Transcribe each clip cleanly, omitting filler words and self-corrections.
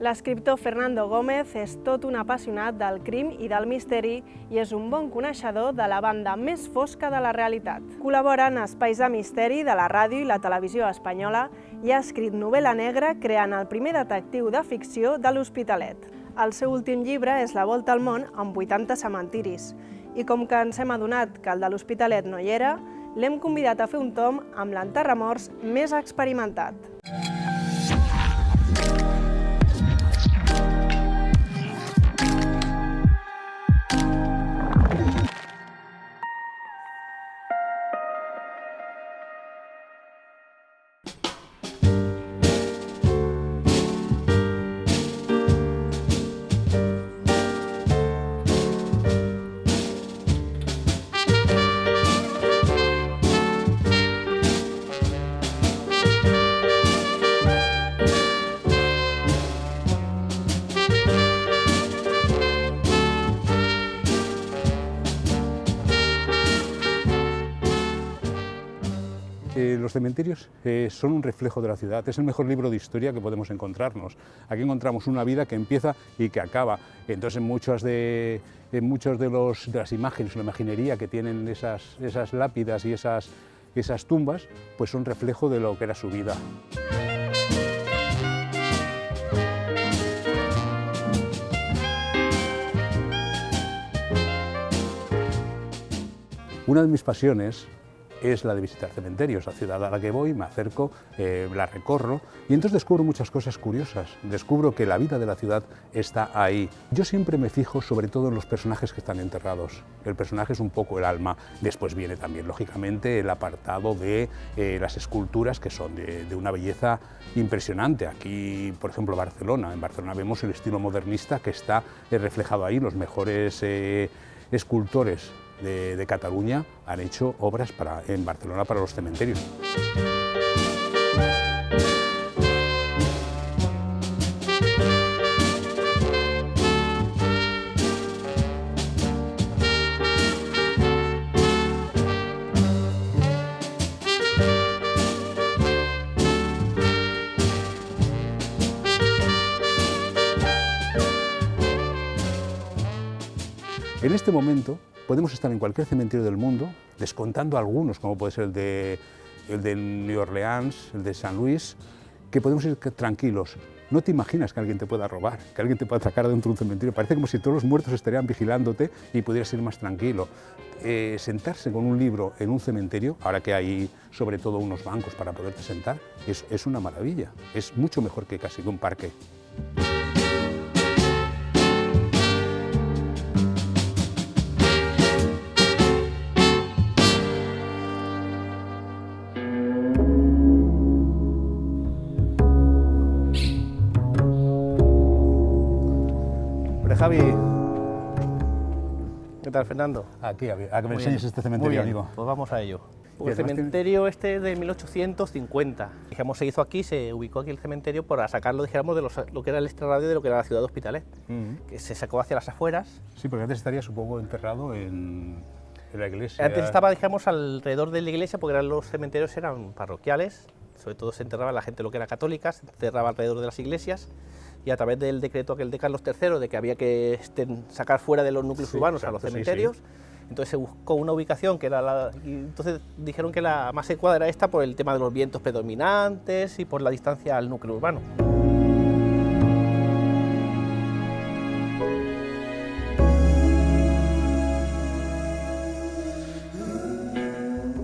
L'escriptor Fernando Gómez és tot un apassionat del crim i del misteri i és un bon coneixedor de la banda més fosca de la realitat. Col·labora en espais de misteri de la ràdio i la televisió espanyola i ha escrit novel·la negra creant el primer detectiu de ficció de l'Hospitalet. El seu últim llibre és La volta al món amb 80 cementiris i com que ens hem adonat que el de l'Hospitalet no hi era, l'hem convidat a fer un tom amb l'enterramorts més experimentat. Los cementerios son un reflejo de la ciudad, es el mejor libro de historia que podemos encontrarnos. Aquí encontramos una vida que empieza y que acaba. Entonces en muchas de las imágenes, la imaginería que tienen esas lápidas y esas tumbas, pues son reflejo de lo que era su vida. Una de mis pasiones es la de visitar cementerios. La ciudad a la que voy, me acerco, la recorro y entonces descubro muchas cosas curiosas. Descubro que la vida de la ciudad está ahí. Yo siempre me fijo sobre todo en los personajes que están enterrados. El personaje es un poco el alma. Después viene también, lógicamente, el apartado de las esculturas que son de una belleza impresionante. Aquí, por ejemplo, Barcelona. En Barcelona vemos el estilo modernista que está reflejado ahí. Los mejores escultores de Cataluña han hecho obras en Barcelona para los cementerios. En este momento podemos estar en cualquier cementerio del mundo, descontando algunos, como puede ser el de New Orleans, el de San Luis, que podemos ir tranquilos. No te imaginas que alguien te pueda robar, que alguien te pueda atracar dentro de un cementerio. Parece como si todos los muertos estarían vigilándote y pudieras ir más tranquilo. Sentarse con un libro en un cementerio, ahora que hay sobre todo unos bancos para poderte sentar, es una maravilla. Es mucho mejor que casi que un parque. Javi, ¿qué tal, Fernando? Aquí, a que me enseñes este cementerio, amigo. Pues vamos a ello. El cementerio este es de 1850. Dijéramos, se hizo aquí, se ubicó aquí el cementerio para sacarlo, dijéramos, de lo que era el extrarradio de lo que era la ciudad de Hospitalet, que se sacó hacia las afueras. Sí, porque antes estaría, supongo, enterrado en la iglesia. Antes estaba, dijéramos, alrededor de la iglesia, porque los cementerios eran parroquiales, sobre todo se enterraba la gente lo que era católica, se enterraba alrededor de las iglesias, y a través del decreto aquel de Carlos III de que había que sacar fuera de los núcleos urbanos a los cementerios, entonces se buscó una ubicación que era y entonces dijeron que la más adecuada era esta por el tema de los vientos predominantes y por la distancia al núcleo urbano.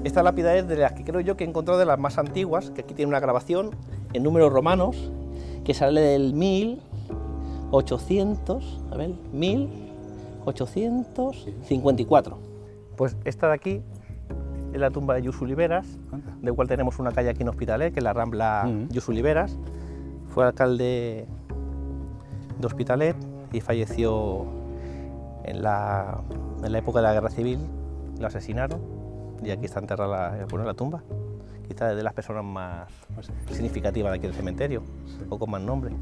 Esta lápida es de las que creo yo que he encontrado de las más antiguas, que aquí tiene una grabación en números romanos, que sale del 1854. Pues esta de aquí es la tumba de Lluís Oliveras, de cual tenemos una calle aquí en Hospitalet, que es la Rambla Lluís Oliveras. Fue alcalde de Hospitalet y falleció en la época de la Guerra Civil, lo asesinaron y aquí está enterrada la tumba. Quizás es de las personas más significativas de aquí del cementerio, o con más nombre.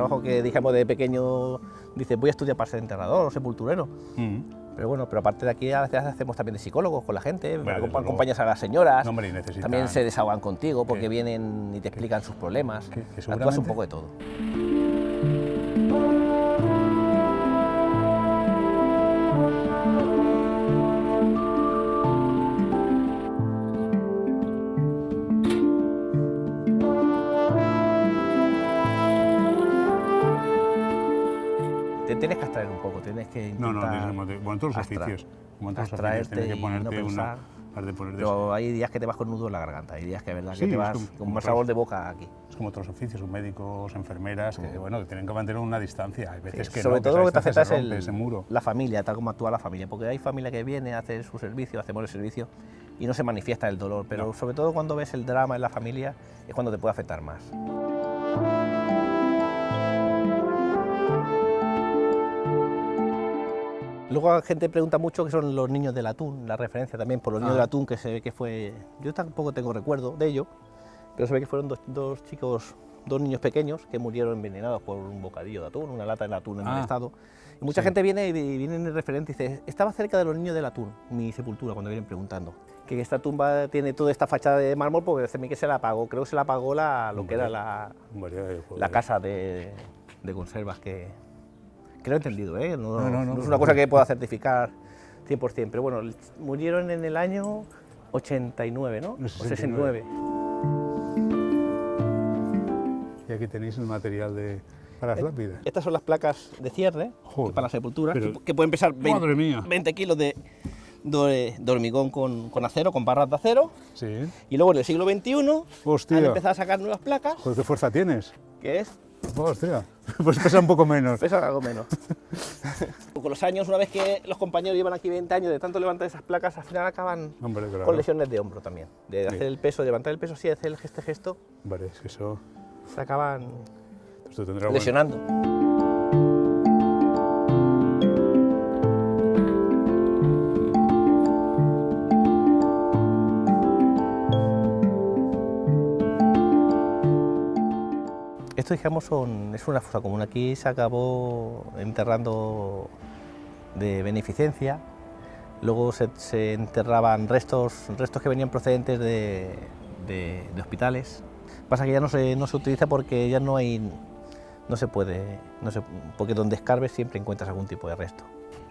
trabajo que dijimos de pequeño, dices, voy a estudiar para ser enterrador o sepulturero. Pero bueno, pero aparte de aquí a veces hacemos también de psicólogos con la gente, acompañas a las señoras, no, hombre, necesitan... también se desahogan contigo porque vienen y te explican sus problemas, actúas un poco de todo. Te tienes que abstraer un poco, tienes que intentar... bueno, todos los oficios. Tienes que ponerte una... Pero hay días que te vas con nudo en la garganta, hay días que, verdad, que te vas con más sabor de boca aquí. Es como otros oficios, médicos, enfermeras, que bueno, que tienen que mantener una distancia. Hay veces que sobre no, todo lo que te afecta es ese muro. La familia, tal como actúa la familia, porque hay familia que viene a hacer su servicio, hacemos el servicio y no se manifiesta el dolor, pero sobre todo cuando ves el drama en la familia es cuando te puede afectar más. Luego la gente pregunta mucho qué son los niños del atún, la referencia también por los niños del atún, que se ve que fue... Yo tampoco tengo recuerdo de ello, pero se ve que fueron dos niños pequeños que murieron envenenados por un bocadillo de atún, una lata de atún en el estado. Y mucha gente viene en el referente y dice, estaba cerca de los niños del atún, mi sepultura, cuando vienen preguntando. Que esta tumba tiene toda esta fachada de mármol porque hace que se la apagó, creo que se la apagó lo que era la casa de conservas que lo he entendido, ¿eh? No es una cosa que pueda certificar 100%, pero bueno, murieron en el año 89, ¿no? O 69. Y aquí tenéis el material para las lápidas. Estas son las placas de cierre para la sepultura, que pueden pesar 20 kilos de hormigón con acero, con barras de acero. Sí. Y luego en el siglo XXI han empezado a sacar nuevas placas. Joder, ¿qué fuerza tienes? ¿Qué es? Hostia, pues pesa un poco menos. Pesa algo menos. Con los años, una vez que los compañeros llevan aquí 20 años de tanto levantar esas placas, al final acaban con lesiones de hombro también. De hacer el peso, de levantar el peso así, de hacer este gesto. Vale, es que eso... Se acaban lesionando. Esto, digamos, es una fosa común. Aquí se acabó enterrando de beneficencia, luego se enterraban restos que venían procedentes de hospitales. Pasa que ya no se utiliza porque ya no se puede, porque donde escarbes siempre encuentras algún tipo de resto.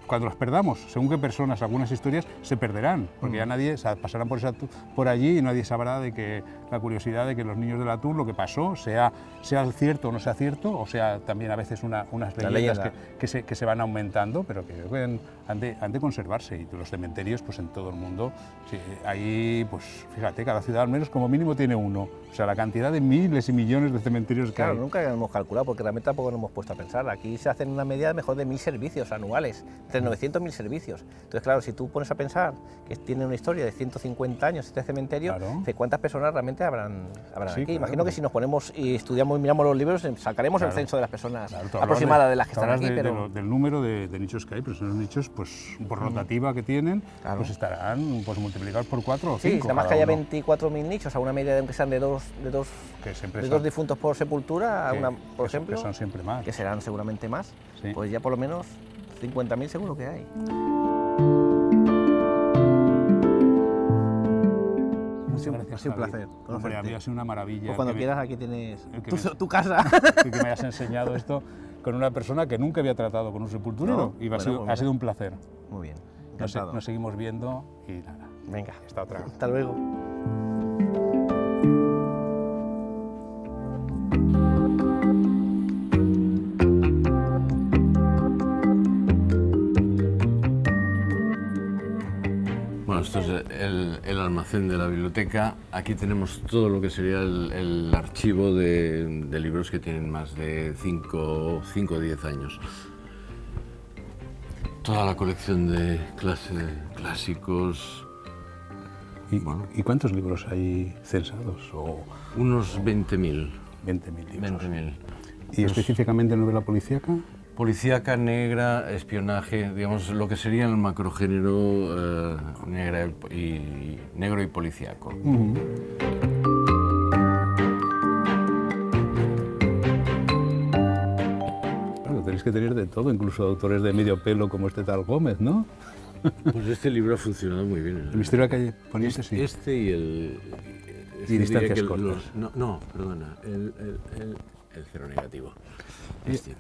Cuando los perdamos, según qué personas, algunas historias se perderán, porque ya nadie, pasarán por allí y nadie sabrá de que la curiosidad de que los niños del atún, lo que pasó, sea cierto o no sea cierto, o sea también a veces unas leyendas que se van aumentando, pero que han de conservarse. Y los cementerios, pues en todo el mundo, sí, ahí, pues fíjate, cada ciudad al menos como mínimo tiene uno. O sea, la cantidad de miles y millones de cementerios que hay. Claro, nunca hemos calculado, porque realmente tampoco nos hemos puesto a pensar. Aquí se hacen una media de mejor de 1000 servicios anuales, entre 900 y 1000 servicios. Entonces, claro, si tú pones a pensar que tiene una historia de 150 años este cementerio, ¿de cuántas personas realmente habrán sí, aquí? Imagino que si nos ponemos y estudiamos y miramos los libros, sacaremos el censo de las personas aproximadas de las que están aquí. Del número de nichos que hay, pero son los nichos, pues, por rotativa que tienen, pues estarán pues, multiplicados por 4 o 5. Sí, además que haya 24.000 nichos, a una media de aunque sean de dos difuntos por sepultura, por ejemplo, que son siempre más, que serán seguramente más, pues ya por lo menos 50.000 seguro que hay. Ha sido un placer conocerte. Había sido una maravilla. Pues cuando quieras aquí tienes tu casa. Que me hayas enseñado esto con una persona que nunca había tratado con un sepulturero ha sido un placer. Muy bien, encantado. Nos seguimos viendo y nada. Venga, hasta otra. Hasta luego. Esto es el almacén de la biblioteca. Aquí tenemos todo lo que sería el archivo de libros que tienen más de 5 o 10 años. Toda la colección de clásicos. ¿Y cuántos libros hay censados? Unos 20.000. 20.000 libros. 20.000. ¿Y específicamente novela policíaca? Policíaca, negra, espionaje, digamos, lo que sería el macrogénero negro y policíaco. tener de todo, incluso autores de medio pelo como este tal Gómez, ¿no? Pues este libro ha funcionado muy bien. El misterio de la calle Poniente, sí. Este y el... Y distancias cortas. No, perdona, el cero negativo. Este.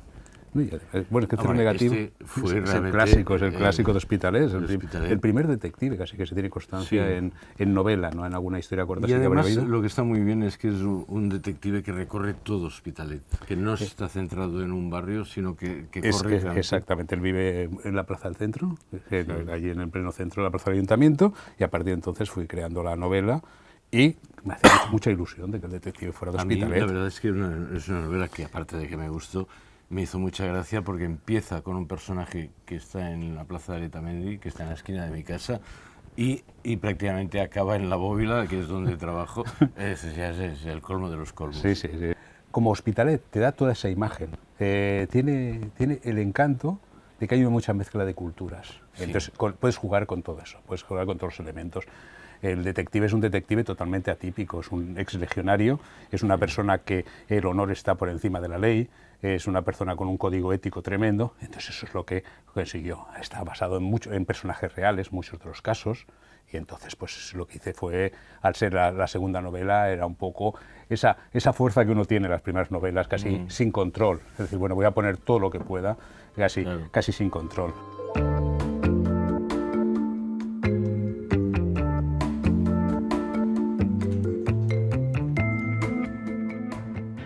Bueno, es que el cero negativo fue es el clásico de Hospitalet, el primer detective casi que se tiene constancia en novela, no en alguna historia corta. Y además lo que está muy bien es que es un detective que recorre todo Hospitalet, que no está centrado en un barrio, sino que corre... Exactamente, él vive en la Plaza del Centro, allí en el pleno centro de la Plaza del Ayuntamiento, y a partir de entonces fui creando la novela. Y me hacía mucha ilusión de que el detective fuera de Hospitalet. A mí, la verdad es que es una novela que, aparte de que me gustó, me hizo mucha gracia porque empieza con un personaje que está en la plaza de Letamendi, que está en la esquina de mi casa, y prácticamente acaba en la Bóvila, que es donde trabajo. Es el colmo de los colmos. Sí. Como Hospitalet te da toda esa imagen. Tiene el encanto de que hay mucha mezcla de culturas. Sí. Entonces puedes jugar con todo eso, puedes jugar con todos los elementos. El detective es un detective totalmente atípico, es un exlegionario, es una persona que el honor está por encima de la ley, es una persona con un código ético tremendo, entonces eso es lo que consiguió. Está basado en personajes reales, muchos de los casos, y entonces pues lo que hice fue, al ser la segunda novela, era un poco esa fuerza que uno tiene en las primeras novelas, casi sin control. Es decir, bueno, voy a poner todo lo que pueda, casi sin control.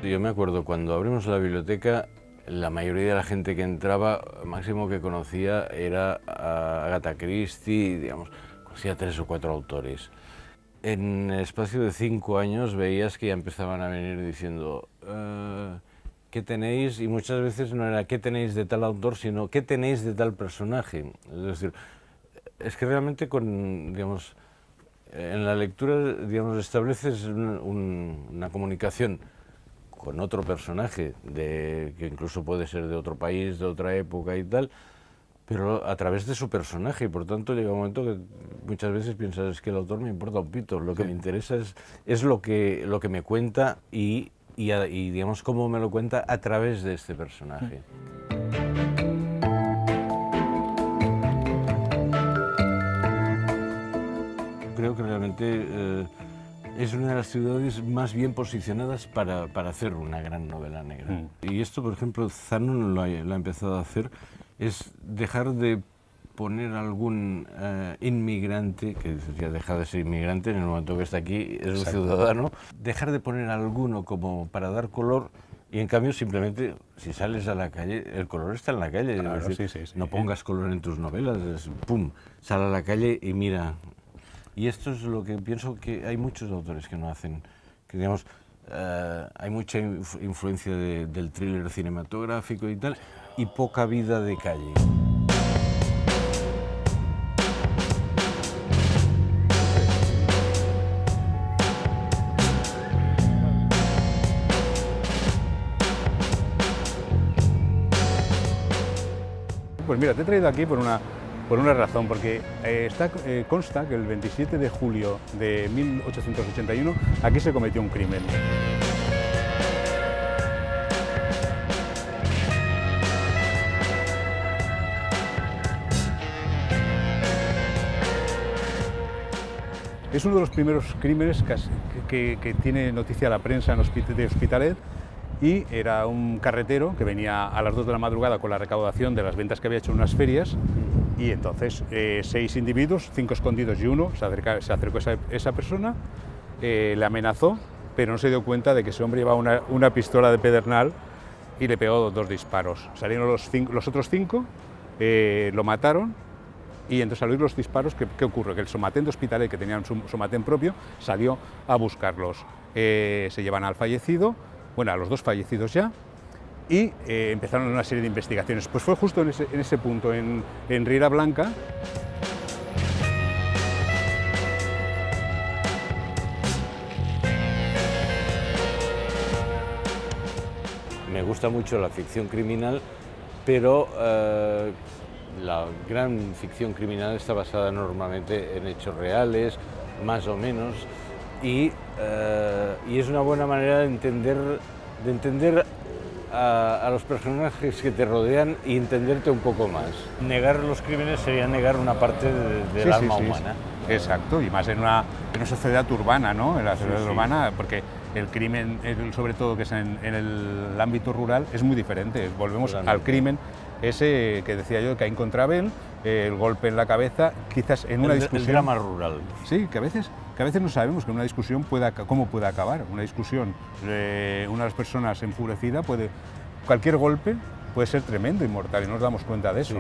Yo me acuerdo cuando abrimos la biblioteca, la mayoría de la gente que entraba, máximo que conocía era a Agatha Christie, digamos, conocía 3 o 4 autores. En el espacio de 5 años veías que ya empezaban a venir diciendo ¿qué tenéis? Y muchas veces no era ¿qué tenéis de tal autor?, sino ¿qué tenéis de tal personaje? Es decir, es que realmente digamos, en la lectura, digamos, estableces una comunicación con otro personaje, que incluso puede ser de otro país, de otra época y tal, pero a través de su personaje, y por tanto llega un momento que muchas veces piensas, es que el autor me importa un pito, lo que me interesa es lo que me cuenta y digamos cómo me lo cuenta a través de este personaje. Creo que realmente es una de las ciudades más bien posicionadas para hacer una gran novela negra. Y esto, por ejemplo, Zanon lo ha empezado a hacer, es dejar de poner algún inmigrante, que ya deja de ser inmigrante en el momento que está aquí, es un ciudadano, dejar de poner alguno como para dar color, y en cambio simplemente, si sales a la calle, el color está en la calle. Claro, es decir, sí. No pongas color en tus novelas, pum, sal a la calle y mira. Y esto es lo que pienso que hay muchos autores que no hacen, que digamos, hay mucha influencia del thriller cinematográfico y tal, y poca vida de calle. Pues mira, te he traído aquí por una razón, porque consta que el 27 de julio de 1881 aquí se cometió un crimen. Es uno de los primeros crímenes que tiene noticia la prensa de Hospitalet, y era un carretero que venía a las 2 de la madrugada con la recaudación de las ventas que había hecho en unas ferias, y entonces 6 individuos, 5 escondidos y uno, se acercó a esa persona, le amenazó, pero no se dio cuenta de que ese hombre llevaba una pistola de pedernal y le pegó 2 disparos. Salieron los otros 5, lo mataron, y entonces al oír los disparos, ¿qué ocurre? Que el Somatén de Hospitalet, que tenían su Somatén propio, salió a buscarlos. Se llevan al fallecido, bueno, a los 2 fallecidos ya, y empezaron una serie de investigaciones. Pues fue justo en ese punto, en Riera Blanca. Me gusta mucho la ficción criminal, pero la gran ficción criminal está basada normalmente en hechos reales, más o menos, y es una buena manera de entender a los personajes que te rodean y entenderte un poco más. Negar los crímenes sería negar una parte del alma humana. Exacto, y más en una sociedad urbana, ¿no? En la sociedad urbana, porque el crimen, sobre todo que es en el ámbito rural, es muy diferente. Volvemos al crimen ese que decía yo, Caín contra Abel, el golpe en la cabeza, quizás en una discusión... El drama rural. Sí, que a veces no sabemos que una discusión cómo puede acabar. Una discusión, una de las personas enfurecida, cualquier golpe puede ser tremendo y mortal, y no nos damos cuenta de eso. Sí.